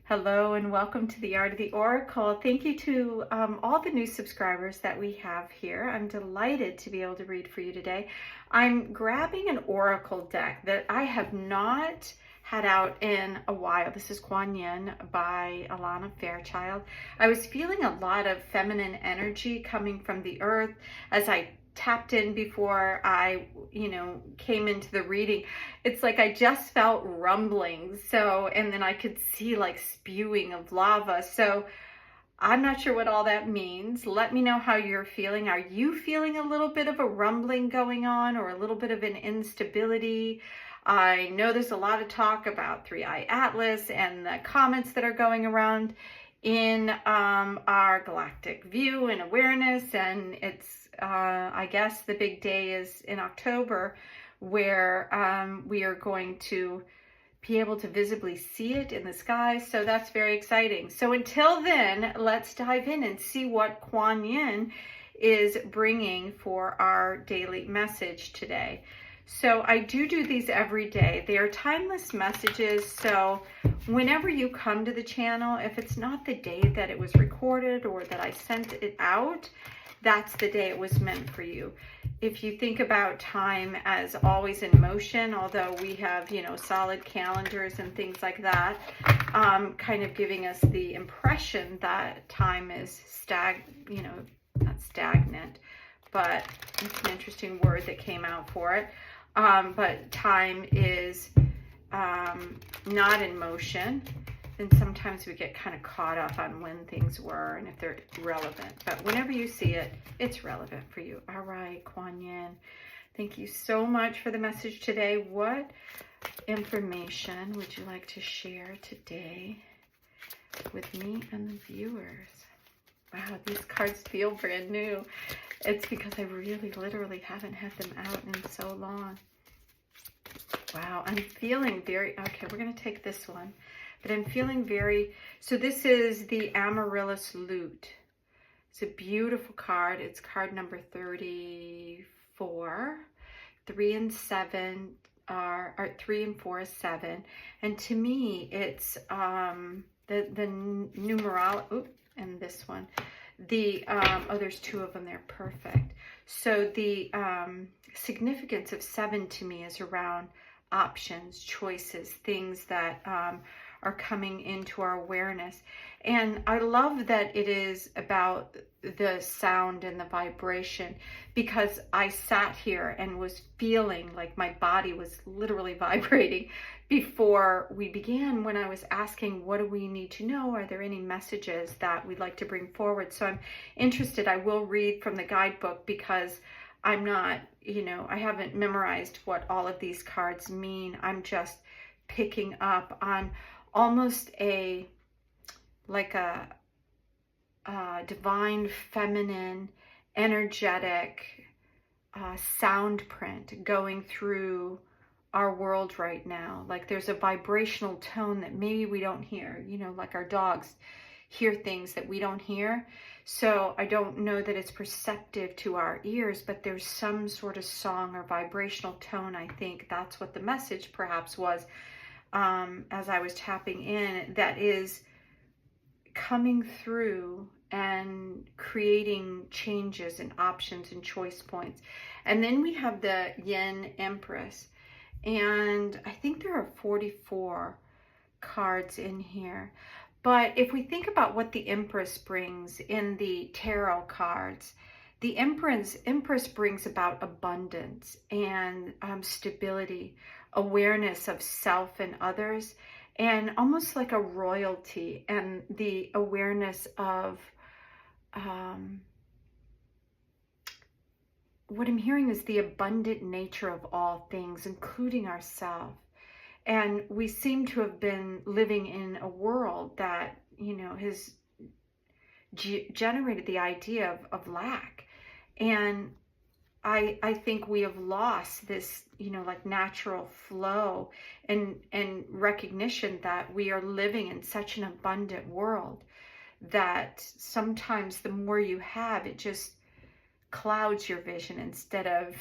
Hello and welcome to the Art of the Oracle. Thank you to all the new subscribers that we have here. I'm delighted to be able to read for you today. I'm grabbing an Oracle deck that I have not had out in a while. This is Kuan Yin by Alana Fairchild. I was feeling a lot of feminine energy coming from the earth as I tapped in before I, came into the reading. It's like I just felt rumblings. So, and then I could see like spewing of lava. So I'm not sure what all that means. Let me know how you're feeling. Are you feeling a little bit of a rumbling going on or a little bit of an instability? I know there's a lot of talk about Three Eye Atlas and the comments that are going around in our galactic view and awareness, and it's I guess the big day is in October, where we are going to be able to visibly see it in the sky. So that's very exciting. So until then, let's dive in and see what Kuan Yin is bringing for our daily message today. So I do these every day. They are timeless messages. So whenever you come to the channel, if it's not the day that it was recorded or that I sent it out, that's the day it was meant for you. If you think about time as always in motion, although we have, solid calendars and things like that, kind of giving us the impression that time is not stagnant, but it's an interesting word that came out for it. But time is not in motion, and sometimes we get kind of caught up on when things were and if they're relevant. But whenever you see it, it's relevant for you. All right, Kuan Yin, thank you so much for the message today. What information would you like to share today with me and the viewers? Wow, these cards feel brand new. It's because I really literally haven't had them out in so long. Wow, I'm feeling very, okay, we're going to take this one. But I'm feeling very, so this is the Amaryllis Lute. It's a beautiful card. It's card number 34. 3 and 7 are 3 and 4 is 7. And to me, it's the numeral, and this one. There's two of them there. Perfect. So the significance of 7 to me is around options, choices, things that are coming into our awareness. And I love that it is about the sound and the vibration, because I sat here and was feeling like my body was literally vibrating before we began, when I was asking, what do we need to know? Are there any messages that we'd like to bring forward? So I'm interested. I will read from the guidebook, because I'm not, I haven't memorized what all of these cards mean. I'm just picking up on almost a divine feminine energetic sound print going through our world right now. Like there's a vibrational tone that maybe we don't hear, like our dogs hear things that we don't hear. So I don't know that it's perceptive to our ears, but there's some sort of song or vibrational tone. I think that's what the message perhaps was, as I was tapping in, that is coming through and creating changes and options and choice points. And then we have the Yin Empress, and I think there are 44 cards in here. But if we think about what the Empress brings in the tarot cards, the Empress brings about abundance and stability, awareness of self and others, and almost like a royalty, and the awareness of what I'm hearing is the abundant nature of all things, including ourselves. And we seem to have been living in a world that, has generated the idea of lack. And I think we have lost this, like natural flow and recognition that we are living in such an abundant world that sometimes the more you have, it just clouds your vision instead of,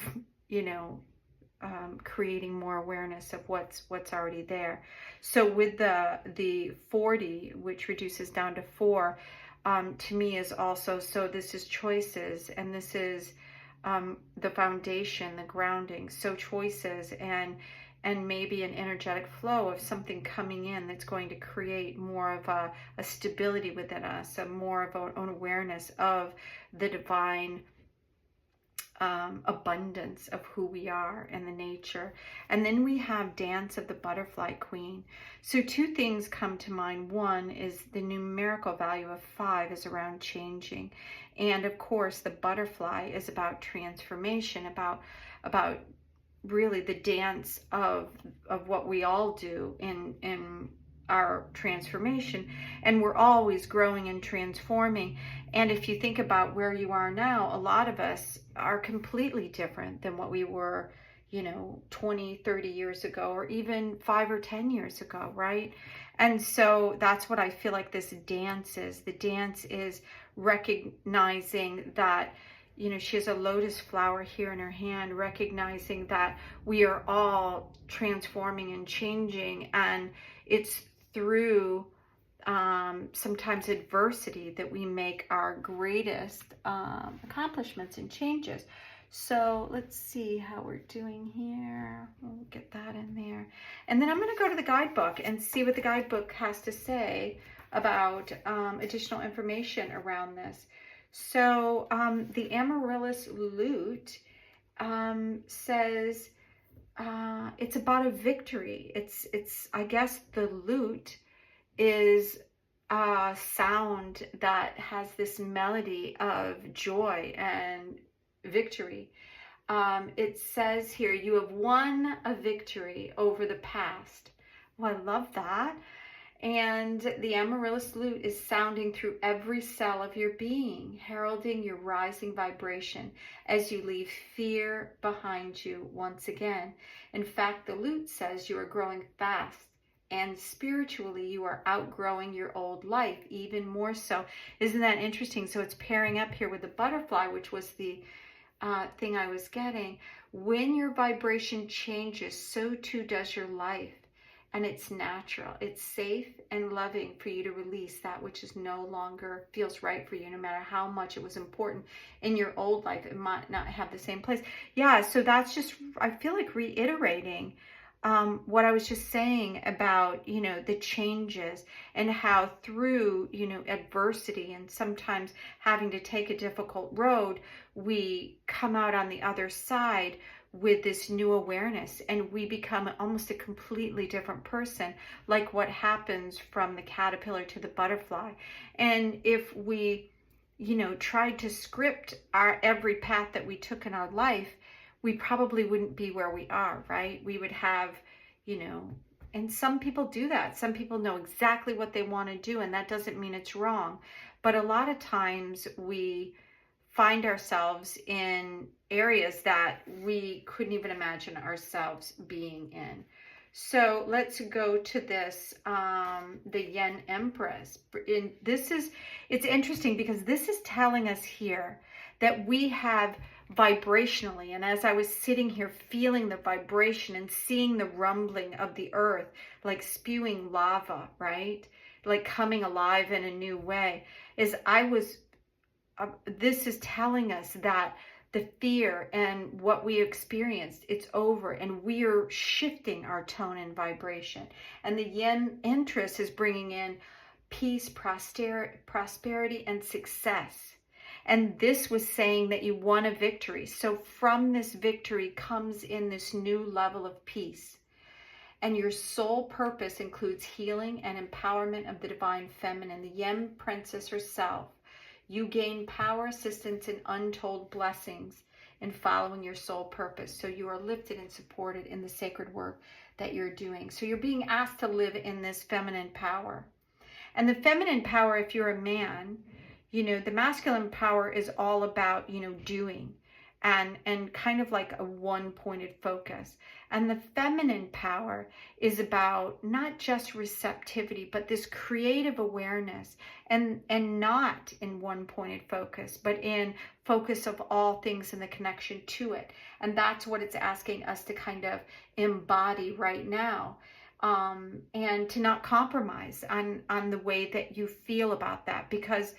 creating more awareness of what's already there. So with the 40, which reduces down to 4, to me is also, so this is choices, and this is the foundation, the grounding. So choices and maybe an energetic flow of something coming in that's going to create more of a stability within us, a more of an awareness of the divine abundance of who we are and the nature. And then we have Dance of the Butterfly Queen. So two things come to mind. One is the numerical value of 5 is around changing, and of course the butterfly is about transformation, about really the dance of what we all do in our transformation, and we're always growing and transforming. And if you think about where you are now, a lot of us are completely different than what we were, 20, 30 years ago, or even 5 or 10 years ago, right? And so that's what I feel like this dance is. The dance is recognizing that, she has a lotus flower here in her hand, recognizing that we are all transforming and changing, and it's through sometimes adversity that we make our greatest accomplishments and changes. So let's see how we're doing here. We'll get that in there. And then I'm going to go to the guidebook and see what the guidebook has to say about additional information around this. So the amaryllis lute says it's about a victory. It's I guess the lute is a sound that has this melody of joy and victory. It says here, you have won a victory over the past. Well, I love that. And the amaryllis lute is sounding through every cell of your being, heralding your rising vibration as you leave fear behind you once again. In fact, the lute says you are growing fast, and spiritually you are outgrowing your old life even more so. Isn't that interesting? So it's pairing up here with the butterfly, which was the thing I was getting. When your vibration changes, so too does your life. And it's natural. It's safe and loving for you to release that which is no longer feels right for you, no matter how much it was important in your old life. It might not have the same place. Yeah, so that's just, I feel like reiterating what I was just saying about, the changes, and how through, adversity and sometimes having to take a difficult road, we come out on the other side with this new awareness, and we become almost a completely different person, like what happens from the caterpillar to the butterfly. And if we, tried to script our every path that we took in our life, we probably wouldn't be where we are, right? We would have, and some people do that. Some people know exactly what they want to do, and that doesn't mean it's wrong. But a lot of times we find ourselves in areas that we couldn't even imagine ourselves being in. So let's go to this, the Yen Empress. It's interesting because this is telling us here that we have vibrationally, and as I was sitting here feeling the vibration and seeing the rumbling of the earth, like spewing lava, right? Like coming alive in a new way, this is telling us that the fear and what we experienced, it's over, and we are shifting our tone and vibration. And the Yen Empress is bringing in peace, prosperity, and success. And this was saying that you won a victory. So from this victory comes in this new level of peace. And your soul purpose includes healing and empowerment of the divine feminine, the Yen Princess herself. You gain power, assistance, and untold blessings in following your soul purpose. So you are lifted and supported in the sacred work that you're doing. So you're being asked to live in this feminine power. And the feminine power, if you're a man, the masculine power is all about, doing. and kind of like a one-pointed focus. And the feminine power is about not just receptivity, but this creative awareness, and not in one-pointed focus, but in focus of all things and the connection to it. And that's what it's asking us to kind of embody right now. And to not compromise on the way that you feel about that, because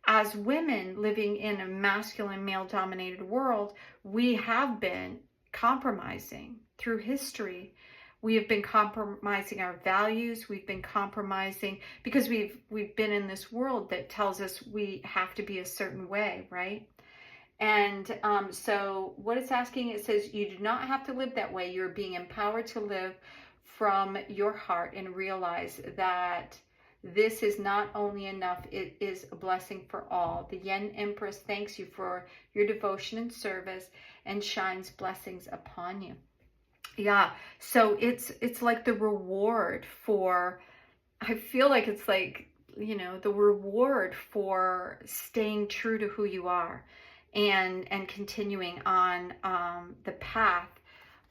as women living in a masculine, male-dominated world, we have been compromising through history. We have been compromising our values. We've been compromising because we've been in this world that tells us we have to be a certain way, right? And so what it's asking, it says, you do not have to live that way. You're being empowered to live from your heart and realize that this is not only enough, it is a blessing for all. The Yen Empress thanks you for your devotion and service and shines blessings upon you. Yeah, so it's like the reward for, I feel like it's like, you know, the reward for staying true to who you are and continuing on the path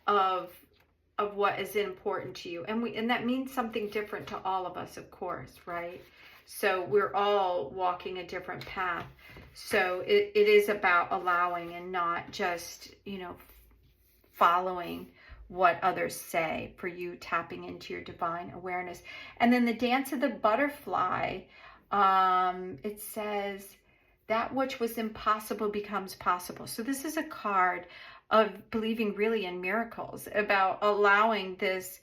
of what is important to you. And that means something different to all of us, of course, right? So we're all walking a different path. So it is about allowing and not just, you know, following what others say, for you tapping into your divine awareness. And then the dance of the butterfly, it says, that which was impossible becomes possible. So this is a card of believing really in miracles, about allowing this,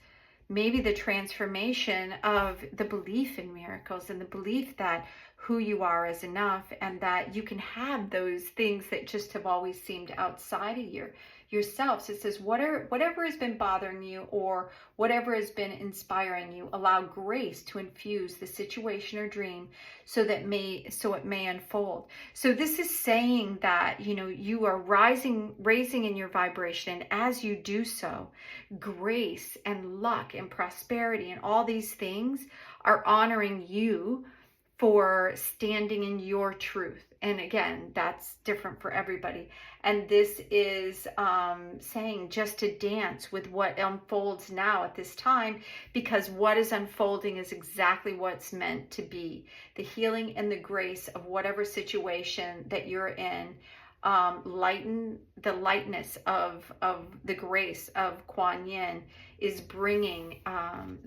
maybe the transformation of the belief in miracles and the belief that who you are is enough, and that you can have those things that just have always seemed outside of yourself. So it says, whatever has been bothering you or whatever has been inspiring you, allow grace to infuse the situation or dream so it may unfold. So this is saying that, you know, you are raising in your vibration, and as you do so, grace and luck and prosperity and all these things are honoring you for standing in your truth. And again, that's different for everybody. And this is saying just to dance with what unfolds now at this time, because what is unfolding is exactly what's meant to be. The healing and the grace of whatever situation that you're in, lighten the lightness of the grace of Kuan Yin is bringing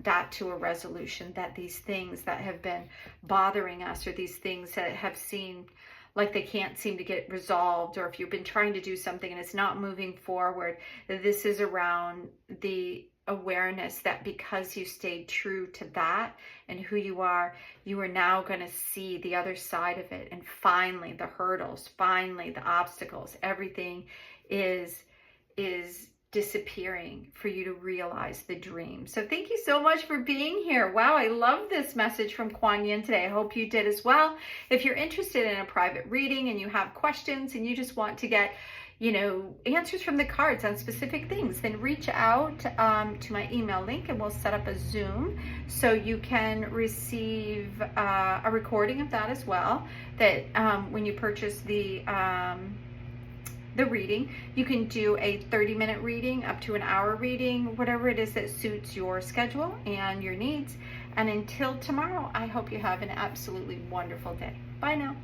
that to a resolution, that these things that have been bothering us, or these things that have seemed like they can't seem to get resolved, or if you've been trying to do something and it's not moving forward, this is around the awareness that because you stayed true to that and who you are now going to see the other side of it. And finally the hurdles, finally the obstacles, everything is disappearing for you to realize the dream. So thank you so much for being here. Wow, I love this message from Kuan Yin today. I hope you did as well. If you're interested in a private reading and you have questions and you just want to get, you know, answers from the cards on specific things, then reach out to my email link and we'll set up a Zoom so you can receive a recording of that as well. That when you purchase the reading, you can do a 30-minute reading, up to an hour reading, whatever it is that suits your schedule and your needs. And until tomorrow, I hope you have an absolutely wonderful day. Bye now.